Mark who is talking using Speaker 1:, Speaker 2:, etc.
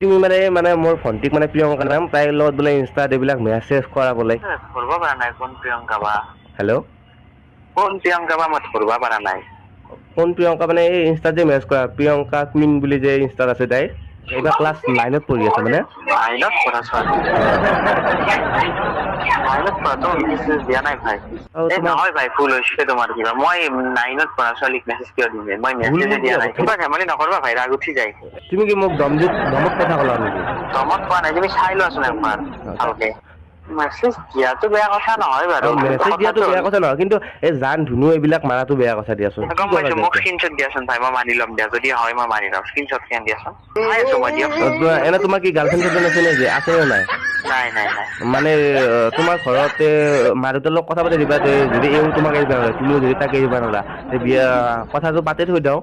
Speaker 1: তুমি মানে মোৰ ভণ্টিক মানে প্ৰিয়ংকা নাম তাইৰ লগত বোলে ইনষ্টাত এইবিলাক মেছেজ কৰা বোলে
Speaker 2: ধৰব পৰা নাই কোন প্ৰিয়ংকা বা
Speaker 1: হেল্ল'
Speaker 2: কোন প্ৰিয়ংকা বা মই ধৰব পৰা নাই
Speaker 1: কোন প্ৰিয়ংকা মানে এই ইনষ্টাত যে মেছেজ কৰা প্ৰিয়ংকা কুইন বুলি যে ইনষ্টাত আছে তাই এইবাৰ ক্লাছ 9ত পঢ়ি আছে মানে
Speaker 2: নাইনত পঢ়া ছোৱালী নাইনত পঢ়াটো মেছেজ দিয়া নাই ভাই এই নহয় ভাই ভুল হৈছে তোমাৰ কিবা মই নাইনত পঢ়া ছোৱালীক মেছেজ কিয় দিম মই মেছেজে দিয়া নাই কিবা ধেমালি নকৰবা ভাই ৰাগ উঠি যায়
Speaker 1: তুমি কি মোক দমত কথা ক'লা নেকি
Speaker 2: দমত কোৱা নাই তুমি চাই লোৱাচোন একবাৰ ভালকে মেছেজ দিয়াটো বেয়া কথা নহয় বাৰু
Speaker 1: মেছেজ দিয়াটো বেয়া কথা নহয় কিন্তু এই জান ধুনু এইবিলাক মাৰাটো বেয়া কথা দিয়াচোন
Speaker 2: গম পাইছো মোক স্ক্ৰীনশ্বট দিয়াচোন ভাই মই মানি ল'ম দিয়া যদি হয় মই মানি ল'ম স্ক্ৰীনশ্বট কেন দিয়াচোন চাই আছো মই দিয়কচোন
Speaker 1: এনে তোমাৰ কি গাৰ্লফ্ৰেণ্ড আছে নেকি আছে নে নাই
Speaker 2: নাই নাই নাই
Speaker 1: মানে তোমাৰ ঘৰতে মা দেউতাৰ লগত কথা পাতি দিবা যদি এওঁ তোমাক এৰিব নোৱাৰে তুমিও যদি তাক এৰিব নোৱাৰা বিয়া কথাটো পাতি থৈ দিওঁ